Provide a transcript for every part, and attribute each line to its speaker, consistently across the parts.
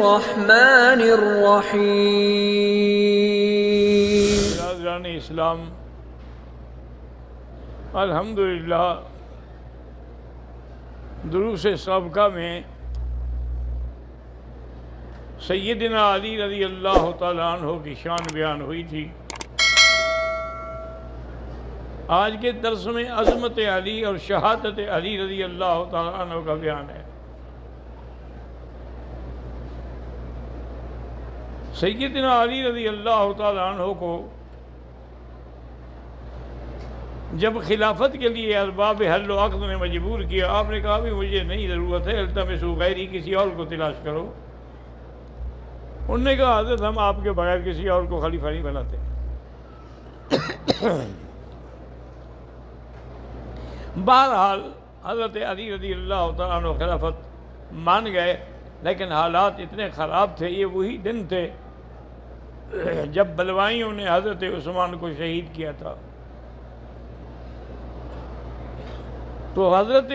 Speaker 1: الرحمن الرحیم۔
Speaker 2: برادران اسلام، الحمدللہ دروس سابقہ میں سیدنا علی رضی اللہ تعالیٰ عنہ کی شان بیان ہوئی تھی۔ آج کے درس میں عظمت علی اور شہادت علی رضی اللہ تعالیٰ عنہ کا بیان ہے۔ سیدنا علی رضی اللہ تعالیٰ عنہ کو جب خلافت کے لیے ارباب حل و عقد نے مجبور کیا، آپ نے کہا بھی مجھے نہیں ضرورت ہے، التمسوا غیری، کسی اور کو تلاش کرو۔ انہوں نے کہا حضرت ہم آپ کے بغیر کسی اور کو خلیفہ نہیں بناتے۔ بہرحال حضرت علی رضی اللہ تعالیٰ عنہ خلافت مان گئے، لیکن حالات اتنے خراب تھے۔ یہ وہی دن تھے جب بلوائیوں نے حضرت عثمان کو شہید کیا تھا۔ تو حضرت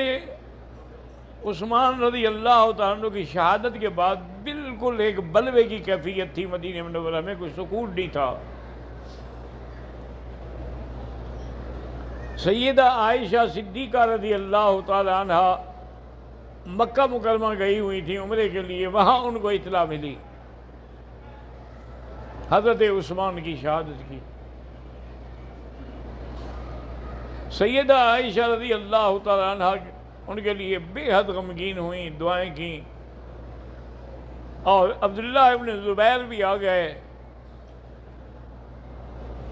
Speaker 2: عثمان رضی اللہ تعالیٰ عنہ کی شہادت کے بعد بالکل ایک بلوے کی کیفیت تھی مدینہ منورہ میں، کوئی سکون نہیں تھا۔ سیدہ عائشہ صدیقہ رضی اللہ تعالیٰ عنہ مکہ مکرمہ گئی ہوئی تھی عمرے کے لیے، وہاں ان کو اطلاع ملی حضرت عثمان کی شہادت کی۔ سیدہ عائشہ رضی اللہ تعالیٰ عنہ ان کے لیے بے حد غمگین ہوئیں، دعائیں کیں، اور عبداللہ ابن زبیر بھی آ گئے۔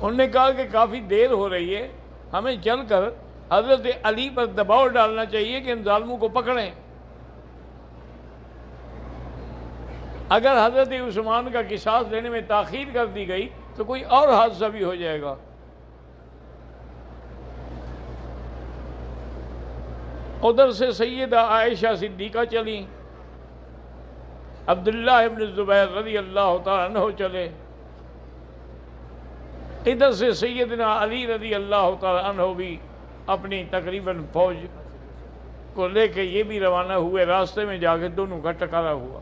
Speaker 2: انہوں نے کہا کہ کافی دیر ہو رہی ہے، ہمیں چل کر حضرت علی پر دباؤ ڈالنا چاہیے کہ ان ظالموں کو پکڑیں۔ اگر حضرت عثمان کا قصاص لینے میں تاخیر کر دی گئی تو کوئی اور حادثہ بھی ہو جائے گا۔ ادھر سے سیدہ عائشہ صدیقہ چلیں، عبداللہ ابن زبیر رضی اللہ تعالیٰ عنہ چلے، ادھر سے سیدنا علی رضی اللہ تعالیٰ عنہ بھی اپنی تقریباً فوج کو لے کے یہ بھی روانہ ہوئے۔ راستے میں جا کے دونوں کا ٹکراؤ ہوا،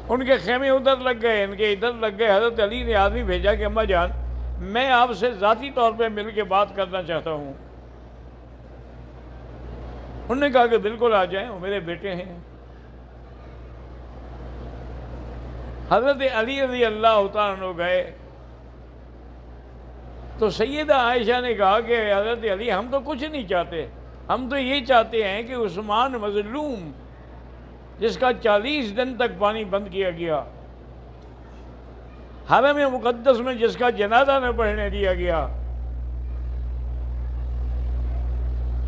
Speaker 2: ان کے خیمے ادھر لگ گئے، ان کے ادھر لگ گئے۔ حضرت علی نے آدمی بھیجا کہ اماں جان میں آپ سے ذاتی طور پہ مل کے بات کرنا چاہتا ہوں۔ انہوں نے کہا کہ بالکل آ جائیں، وہ میرے بیٹے ہیں۔ حضرت علی رضی اللہ تعالیٰ عنہ گئے تو سیدہ عائشہ نے کہا کہ حضرت علی ہم تو کچھ نہیں چاہتے، ہم تو یہ چاہتے ہیں کہ عثمان مظلوم جس کا 40 دن تک پانی بند کیا گیا، حرم مقدس میں جس کا جنازہ نہ پڑھنے دیا گیا،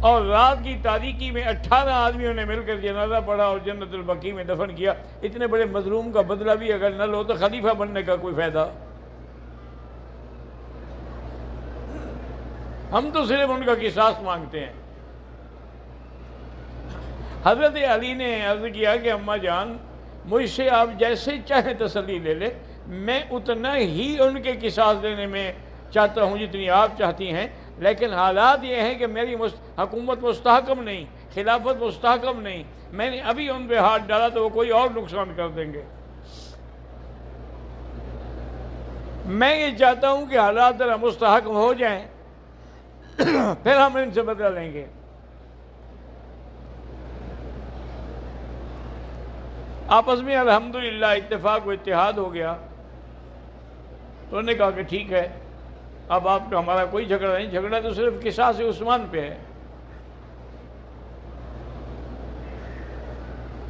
Speaker 2: اور رات کی تاریکی میں 18 آدمیوں نے مل کر جنازہ پڑھا اور جنت البقیع میں دفن کیا، اتنے بڑے مظلوم کا بدلہ بھی اگر نہ لو تو خلیفہ بننے کا کوئی فائدہ؟ ہم تو صرف ان کا قصاص مانگتے ہیں۔ حضرت علی نے عرض کیا کہ اماں جان مجھ سے آپ جیسے چاہیں تسلی لے لے، میں اتنا ہی ان کے قصاص لینے میں چاہتا ہوں جتنی آپ چاہتی ہیں، لیکن حالات یہ ہیں کہ میری حکومت مستحکم نہیں، خلافت مستحکم نہیں، میں نے ابھی ان پہ ہاتھ ڈالا تو وہ کوئی اور نقصان کر دیں گے۔ میں یہ چاہتا ہوں کہ حالات ذرا مستحکم ہو جائیں پھر ہم ان سے بدلہ لیں گے۔ آپس میں الحمدللہ اتفاق و اتحاد ہو گیا۔ تو انہوں نے کہا کہ ٹھیک ہے، اب آپ کا ہمارا کوئی جھگڑا نہیں، جھگڑا تو صرف قصاص عثمان پہ ہے۔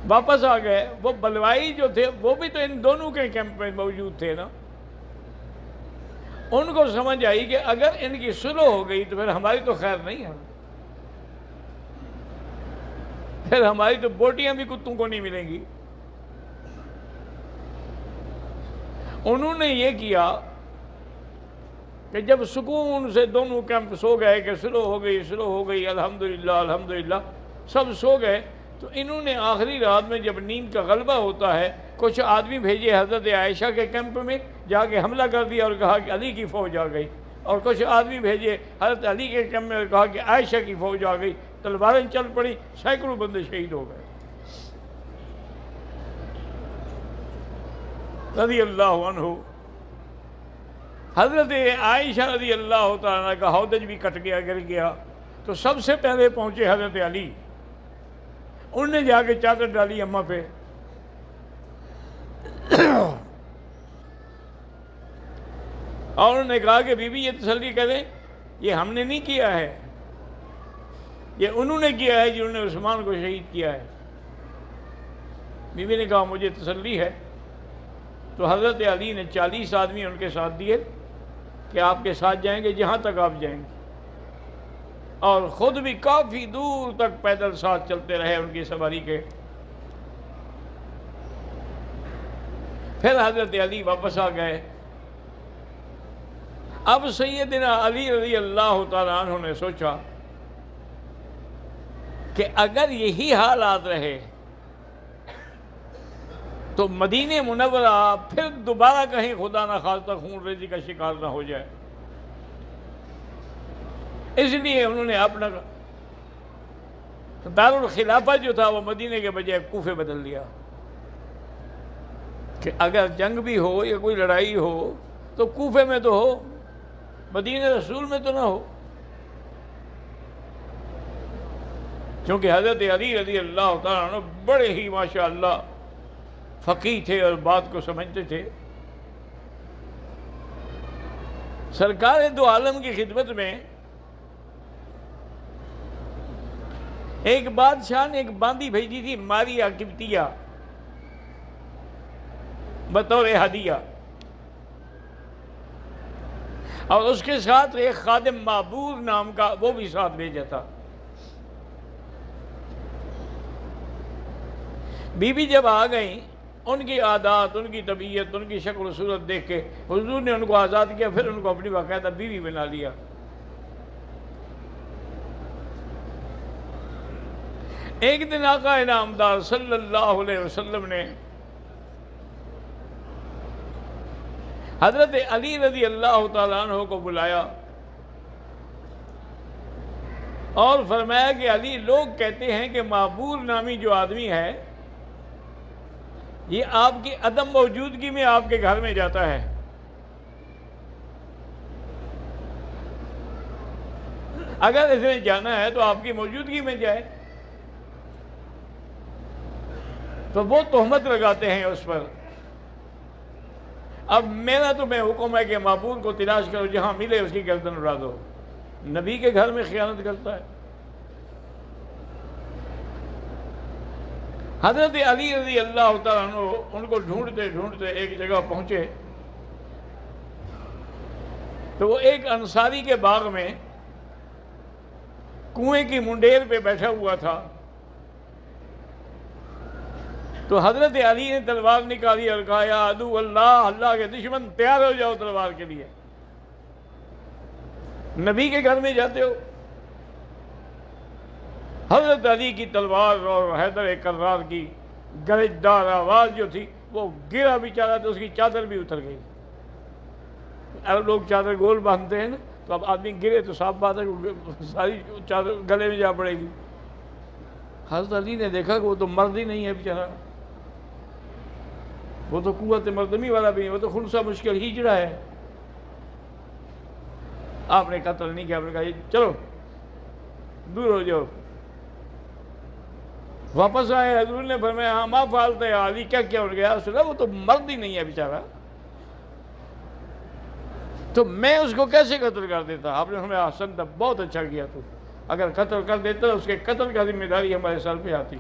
Speaker 2: واپس آ گئے۔ وہ بلوائی جو تھے وہ بھی تو ان دونوں کے کیمپ میں موجود تھے نا۔ ان کو سمجھ آئی کہ اگر ان کی صلح ہو گئی تو پھر ہماری تو خیر نہیں ہے، پھر ہماری تو بوٹیاں بھی کتوں کو نہیں ملیں گی۔ انہوں نے یہ کیا کہ جب سکون سے دونوں کیمپ سو گئے کہ صلح ہو گئی الحمدللہ الحمدللہ، سب سو گئے، تو انہوں نے آخری رات میں جب نیند کا غلبہ ہوتا ہے کچھ آدمی بھیجے حضرت عائشہ کے کیمپ میں، جا کے حملہ کر دیا اور کہا کہ علی کی فوج آ گئی، اور کچھ آدمی بھیجے حضرت علی کے کیمپ میں اور کہا کہ عائشہ کی فوج آ گئی، تلواریں چل پڑی، سینکڑوں بندے شہید ہو گئے۔ رضی اللہ عنہ، حضرت عائشہ رضی اللہ تعالیٰ عنہ کا ہودج بھی کٹ گیا، گر گیا، تو سب سے پہلے پہنچے حضرت علی، انہوں نے جا کے چادر ڈالی اماں پہ، اور انہوں نے کہا کہ بی بی یہ تسلی کریں، یہ ہم نے نہیں کیا ہے، یہ انہوں نے کیا ہے جنہوں نے عثمان کو شہید کیا ہے۔ بی بی نے کہا مجھے تسلی ہے۔ تو حضرت علی نے 40 آدمی ان کے ساتھ دیے کہ آپ کے ساتھ جائیں گے جہاں تک آپ جائیں گے، اور خود بھی کافی دور تک پیدل ساتھ چلتے رہے ان کی سواری کے۔ پھر حضرت علی واپس آ گئے۔ اب سیدنا علی رضی اللہ تعالیٰ عنہ نے سوچا کہ اگر یہی حالات رہے تو مدینہ منورہ پھر دوبارہ کہیں خدا نہ خواستہ خون ریزی کا شکار نہ ہو جائے، اس لیے انہوں نے اپنا دارالخلافہ جو تھا وہ مدینہ کے بجائے کوفے بدل دیا کہ اگر جنگ بھی ہو یا کوئی لڑائی ہو تو کوفے میں تو ہو، مدینہ رسول میں تو نہ ہو۔ کیونکہ حضرت علی رضی اللہ تعالیٰ عنہ بڑے ہی ماشاءاللہ فقیہ تھے اور بات کو سمجھتے تھے۔ سرکار دو عالم کی خدمت میں ایک بادشاہ نے ایک باندی بھیجی تھی ماریہ قبطیہ بطور ہدیہ، اور اس کے ساتھ ایک خادم معبور نام کا وہ بھی ساتھ بھیجا تھا۔ بی بی جب آ گئیں، ان کی عادات، ان کی طبیعت، ان کی شکل و صورت دیکھ کے حضور نے ان کو آزاد کیا، پھر ان کو اپنی باقاعدہ بیوی بنا لیا۔ ایک دن آقا انعامدار صلی اللہ علیہ وسلم نے حضرت علی رضی اللہ تعالیٰ عنہ کو بلایا اور فرمایا کہ علی، لوگ کہتے ہیں کہ معبور نامی جو آدمی ہے یہ آپ کی عدم موجودگی میں آپ کے گھر میں جاتا ہے، اگر اس نے جانا ہے تو آپ کی موجودگی میں جائے۔ تو وہ تہمت لگاتے ہیں اس پر۔ اب میرا تمہیں حکم ہے کہ معبور کو تلاش کرو، جہاں ملے اس کی گردن اڑا دو۔ نبی کے گھر میں خیانت کرتا ہے۔ حضرت علی رضی اللہ تعالیٰ عنہ ان کو ڈھونڈتے ڈھونڈتے ایک جگہ پہنچے تو وہ ایک انصاری کے باغ میں کنویں کی منڈیر پہ بیٹھا ہوا تھا۔ تو حضرت علی نے تلوار نکالی اور کہا یا عدو اللہ، اللہ کے دشمن تیار ہو جاؤ تلوار کے لیے، نبی کے گھر میں جاتے ہو۔ حضرت علی کی تلوار اور حیدر کرار کی گرجدار آواز جو تھی وہ گرا بیچارہ، تو اس کی چادر بھی اتر گئی۔ اب لوگ چادر گول باندھتے ہیں نا، تو اب آدمی گرے تو صاف بات ہے کہ ساری چادر گلے میں جا پڑے گی۔ حضرت علی نے دیکھا کہ وہ تو مرد ہی نہیں ہے بیچارہ، وہ تو قوت مردمی والا بھی نہیں، وہ تو خنثی مشکل ہجڑا ہے۔ آپ نے قتل نہیں کیا، آپ نے کہا چلو دور ہو جاؤ۔ واپس آئے، حضور نے فرمایا ہاں ما فعلت یا علی، کیا کیا ہو گیا؟ اس نے وہ تو مرد ہی نہیں ہے بیچارہ، تو میں اس کو کیسے قتل کر دیتا؟ آپ نے فرمایا احسنت، بہت اچھا کیا تو، اگر قتل کر دیتا اس کے قتل کا ذمہ داری ہمارے سر پہ آتی،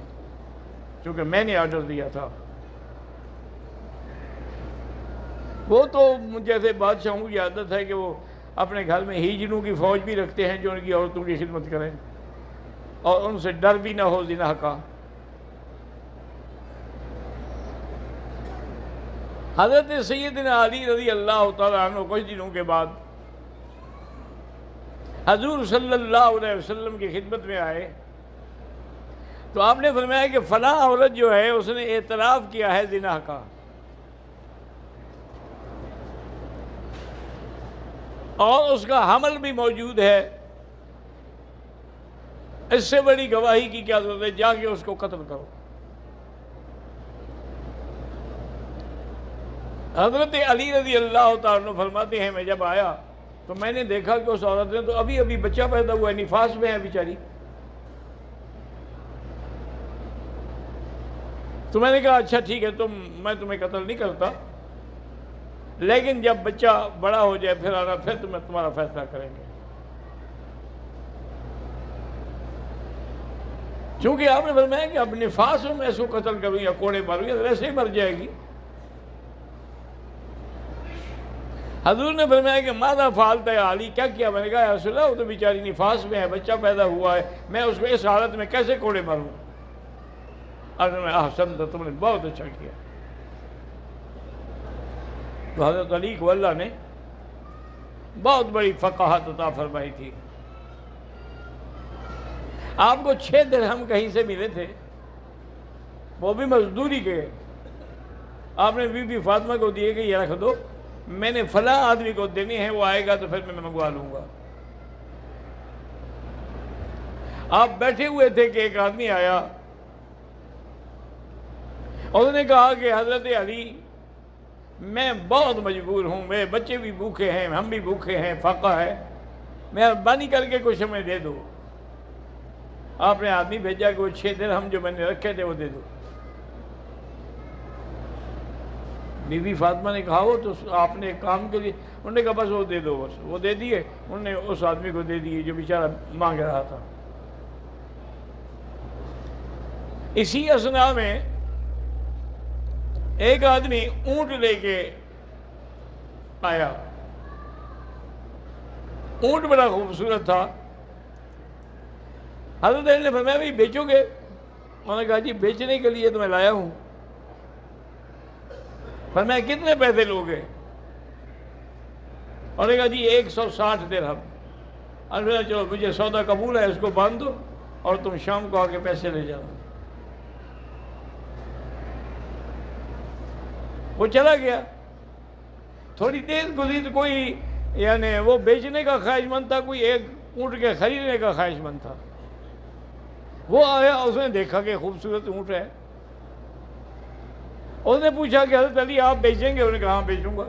Speaker 2: چونکہ میں نے آرڈر دیا تھا۔ وہ تو جیسے بادشاہوں کی عادت ہے کہ وہ اپنے گھر میں ہیجڑوں کی فوج بھی رکھتے ہیں جو ان کی عورتوں کی خدمت کریں اور ان سے ڈر بھی نہ ہو زنا کا۔ حضرت سیدنا علی رضی اللہ تعالیٰ عنہ کچھ دنوں کے بعد حضور صلی اللہ علیہ وسلم کی خدمت میں آئے تو آپ نے فرمایا کہ فلاں عورت جو ہے اس نے اعتراف کیا ہے زنا کا، اور اس کا حمل بھی موجود ہے، اس سے بڑی گواہی کی کیا ضرورت ہے، جا کے اس کو قتل کرو۔ حضرت علی رضی اللہ تعالیٰ عنہ فرماتے ہیں میں جب آیا تو میں نے دیکھا کہ اس عورت نے تو ابھی ابھی بچہ پیدا ہوا ہے، نفاس میں ہے بیچاری. تو میں نے کہا اچھا ٹھیک ہے میں تمہیں قتل نہیں کرتا، لیکن جب بچہ بڑا ہو جائے پھر آنا، پھر تمہارا فیصلہ کریں گے. چونکہ آپ نے فرمایا کہ اب نفاس میں اس کو قتل کروں یا کوڑے ماروں یا ایسے ہی مر جائے گی. حضور نے فرمایا کہ ماذا فعلت یا علی، کیا کیا؟ میں نے کہا یا رسول اللہ وہ تو بیچاری نفاس میں ہے، بچہ پیدا ہوا ہے، میں اس کو اس حالت میں کیسے کوڑے ماروں؟ احسنت، تم نے بہت اچھا کیا. تو حضرت علی کو اللہ نے بہت بڑی فقاہت عطا فرمائی تھی. آپ کو 6 درہم کہیں سے ملے تھے، وہ بھی مزدوری کے. آپ نے بی بی فاطمہ کو دیے کہ یہ رکھ دو، میں نے فلاں آدمی کو دینی ہے، وہ آئے گا تو پھر میں منگوا لوں گا. آپ بیٹھے ہوئے تھے کہ ایک آدمی آیا اور انہوں نے کہا کہ حضرت علی میں بہت مجبور ہوں، میرے بچے بھی بھوکے ہیں، ہم بھی بھوکے ہیں، فاقہ ہے، مہربانی کر کے کچھ ہمیں دے دو. آپ نے آدمی بھیجا کہ وہ 6 درہم جو میں نے رکھے تھے وہ دے دو. بی بی فاطمہ نے کہا وہ تو آپ نے ایک کام کے لیے، انہوں نے کہا بس وہ دے دو. بس وہ دے دیے، انہوں نے اس آدمی کو دے دیے جو بیچارہ مانگ رہا تھا. اسی اثناء میں ایک آدمی اونٹ لے کے آیا. اونٹ بڑا خوبصورت تھا. حضرت علی نے فرمایا بھائی بیچو گے؟ انہوں نے کہا جی بیچنے کے لیے تو میں لایا ہوں. فرمایا کتنے پیسے لوگے؟ انہوں نے کہا جی 160 درہم. فرمایا چلو مجھے سودا قبول ہے، اس کو باندھ دو اور تم شام کو آ کے پیسے لے جاؤ. وہ چلا گیا. تھوڑی دیر گزری تو کوئی یعنی وہ بیچنے کا خواہش مند تھا، کوئی ایک اونٹ کے خریدنے کا خواہش مند تھا. وہ آیا، اس نے دیکھا کہ خوبصورت اونٹ ہے. اس نے پوچھا کہ حضرت علی آپ بیچیں گے؟ انہوں نے کہا ہاں بیچوں گا.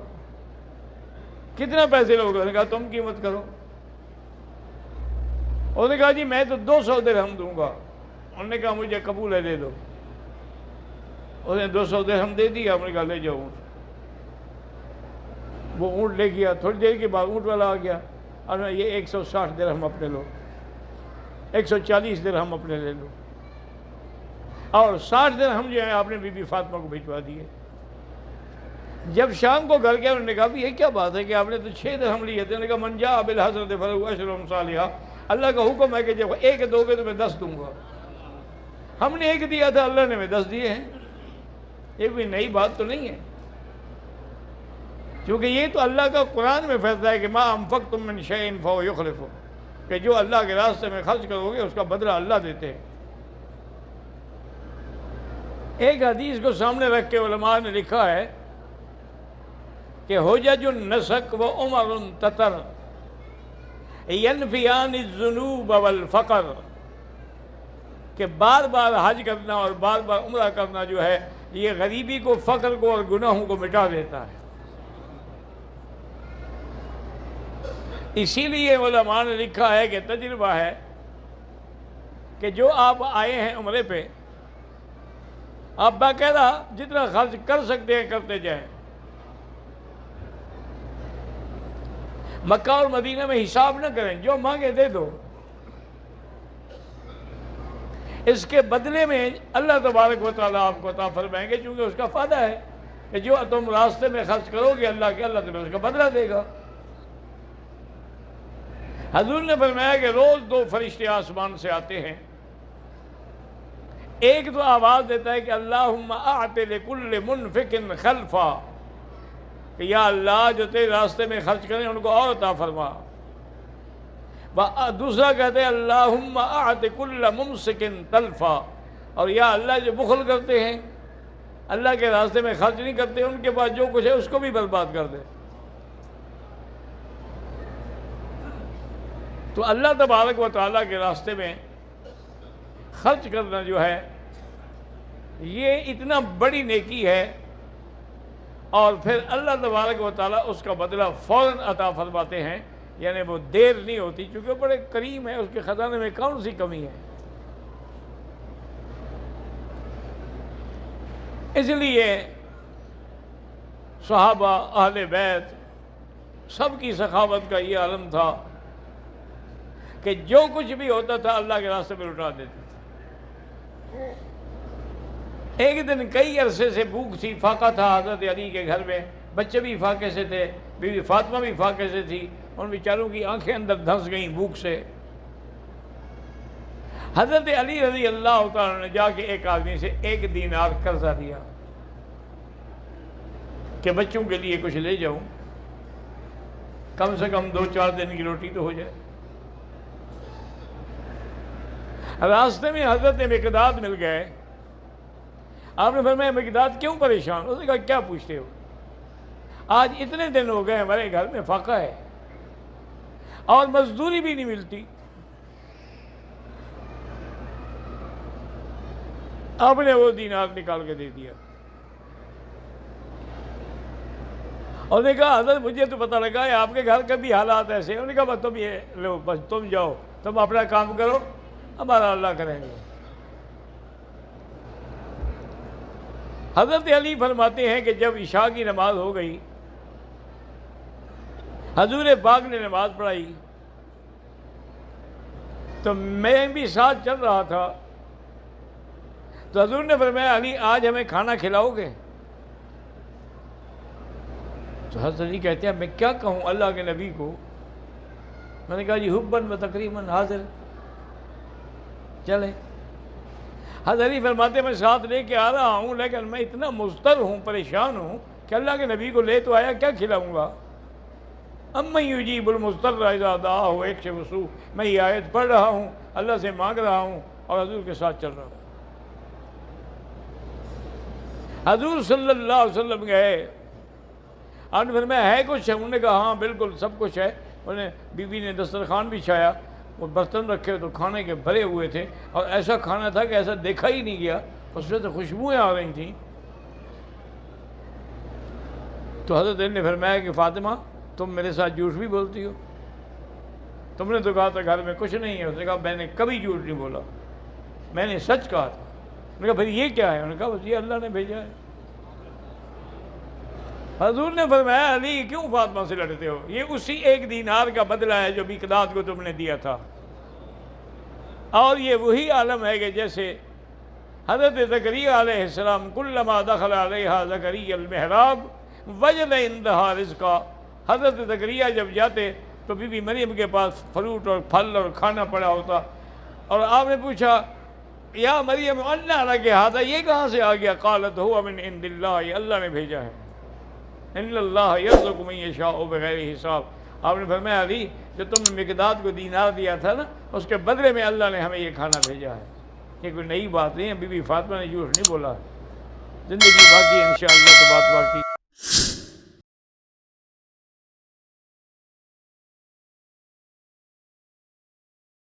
Speaker 2: کتنا پیسے لوگے؟ انہوں نے کہا تم قیمت کرو. انہوں نے کہا جی میں تو 200 درہم دوں گا. انہوں نے کہا مجھے قبول ہے، دے دو. اس نے 200 درہم دے دیا. ہم نے کہا لے جاؤ اونٹ. وہ اونٹ لے گیا. تھوڑی دیر کے بعد اونٹ والا آ گیا اور یہ 160 درہم اپنے لو، 140 درہم اپنے لے لو، اور 60 درہم جو ہیں آپ نے بی بی فاطمہ کو بھجوا دیے. جب شام کو گھر گیا انہوں نے کہا بھی یہ کیا بات ہے کہ آپ نے تو 6 درہم لیے تھے؟ انہوں نے کہا من جاء بالحسنۃ فلہ عشر امثالھا. اللہ کا حکم ہے کہ جب ایک دو گے تو میں 10 دوں گا. ہم نے ایک دیا تھا، اللہ نے ہمیں 10 دیے ہیں. یہ کوئی نئی بات تو نہیں ہے، کیونکہ یہ تو اللہ کا قرآن میں فیصلہ ہے کہ ما انفقتم من شیء فہو یخلفہ، کہ جو اللہ کے راستے میں خرچ کرو گے اس کا بدلہ اللہ دیتے ہیں. ایک حدیث کو سامنے رکھ کے علماء نے لکھا ہے کہ حجج النسک و عمر تتر ینفیان الذنوب والفقر، کہ بار بار حج کرنا اور بار بار عمرہ کرنا جو ہے یہ غریبی کو، فقر کو اور گناہوں کو مٹا دیتا ہے. اسی لیے علماء نے لکھا ہے کہ تجربہ ہے کہ جو آپ آئے ہیں عمرے پہ، آپ باقاعدہ جتنا خرچ کر سکتے ہیں کرتے جائیں. مکہ اور مدینہ میں حساب نہ کریں، جو مانگے دے دو. اس کے بدلے میں اللہ تبارک و تعالیٰ آپ کو عطا فرمائیں گے، چونکہ اس کا فائدہ ہے کہ جو تم راستے میں خرچ کرو گے اللہ کے، اللہ تمہیں اس کا بدلہ دے گا. حضور نے فرمایا کہ روز 2 فرشتے آسمان سے آتے ہیں. ایک تو آواز دیتا ہے کہ اللہم اعط لکل منفق خلفا، کہ یا اللہ جو تیرے راستے میں خرچ کریں ان کو اور عطا فرما. دوسرا کہتے ہیں اللہم اعط کل ممسک تلفا، اور یا اللہ جو بخل کرتے ہیں، اللہ کے راستے میں خرچ نہیں کرتے، ان کے پاس جو کچھ ہے اس کو بھی برباد کر دے. تو اللہ تبارک و تعالیٰ کے راستے میں خرچ کرنا جو ہے یہ اتنا بڑی نیکی ہے. اور پھر اللہ تبارک و تعالیٰ اس کا بدلہ فوراً عطا فرماتے ہیں، یعنی وہ دیر نہیں ہوتی، چونکہ بڑے کریم ہے، اس کے خزانے میں کون سی کمی ہے۔ اس لیے صحابہ، اہل بیت، سب کی سخاوت کا یہ عالم تھا کہ جو کچھ بھی ہوتا تھا اللہ کے راستے میں لٹا دیتے تھے۔ ایک دن کئی عرصے سے بھوک تھی، فاقہ تھا حضرت علی کے گھر میں، بچے بھی فاقے سے تھے، بیوی فاطمہ بھی فاقے سے تھی، ان بیچاروں کی آنکھیں اندر دھنس گئیں بھوک سے۔ حضرت علی رضی اللہ تعالیٰ نے جا کے ایک آدمی سے 1 دینار قرضہ دیا کہ بچوں کے لیے کچھ لے جاؤں، کم سے کم 2-4 دن کی روٹی تو ہو جائے۔ راستے میں حضرت مقداد مل گئے، آپ نے فرمایا مقداد کیوں پریشان؟ اس نے کہا کیا پوچھتے ہو، آج اتنے دن ہو گئے ہمارے گھر میں فاقہ ہے اور مزدوری بھی نہیں ملتی۔ آپ نے وہ دینار نکال کے دے دیا اور نے کہا حضرت مجھے تو پتہ لگا ہے آپ کے گھر کے بھی حالات ایسے ہیں۔ انہوں نے کہا بس تم یہ لو، بس تم جاؤ، تم اپنا کام کرو، ہمارا اللہ کریں گے۔ حضرت علی فرماتے ہیں کہ جب عشاء کی نماز ہو گئی، حضور پاک نے نماز پڑھائی تو میں بھی ساتھ چل رہا تھا، تو حضور نے فرمایا علی آج ہمیں کھانا کھلاؤ گے؟ تو حضرت علی کہتے ہیں میں کیا کہوں اللہ کے نبی کو؟ میں نے کہا جی حباً و تقریباً حاضر، چلیں۔ حضرت علی فرماتے ہیں میں ساتھ لے کے آ رہا ہوں، لیکن میں اتنا مضطر ہوں، پریشان ہوں کہ اللہ کے نبی کو لے تو آیا، کیا کھلاؤں گا؟ امن یجیب المضطر اذا دعاہ ویکشف السوء، میں یہ آیت پڑھ رہا ہوں، اللہ سے مانگ رہا ہوں اور حضور کے ساتھ چل رہا ہوں۔ حضور صلی اللہ علیہ وسلم گئے، آپ نے فرمایا ہے کچھ؟ انہوں نے کہا ہاں بالکل سب کچھ ہے۔ انہیں بیوی نے دسترخوان بچھایا، وہ برتن رکھے تو کھانے کے بھرے ہوئے تھے، اور ایسا کھانا تھا کہ ایسا دیکھا ہی نہیں گیا، اس سے تو خوشبوئیں آ رہی تھیں۔ تو حضرت علی نے فرمایا کہ فاطمہ تم میرے ساتھ جھوٹ بھی بولتی ہو، تم نے تو کہا تھا گھر میں کچھ نہیں ہے۔ اس نے کہا میں نے کبھی جھوٹ نہیں بولا، میں نے سچ کہا تھا۔ انہوں نے کہا پھر یہ کیا ہے؟ انہوں نے کہا بس یہ اللہ نے بھیجا ہے۔ حضور نے فرمایا علی کیوں فاطمہ سے لڑتے ہو؟ یہ اسی 1 دینار کا بدلہ ہے جو مقداد کو تم نے دیا تھا، اور یہ وہی عالم ہے کہ جیسے حضرت زکریا علیہ السلام کلما دخل علیہا زکریا المحراب وجد عندہا رزقا، حضرت زکریا جب جاتے تو بی بی مریم کے پاس فروٹ اور پھل اور کھانا پڑا ہوتا، اور آپ نے پوچھا یا مریم انا لک ھذا، یہ کہاں سے آ گیا؟ قالت هو من عند اللہ، یہ اللہ نے بھیجا ہے، ان اللہ یرزق من یشاء بغیر حساب۔ آپ نے فرمایا علی جو تم نے مقداد کو دینار دیا تھا نا، اس کے بدلے میں اللہ نے ہمیں یہ کھانا بھیجا ہے۔ یہ کوئی نئی بات نہیں ہے، بی بی فاطمہ نے جھوٹ نہیں بولا۔ زندگی باقی ہے، انشاءاللہ تو بات باقی۔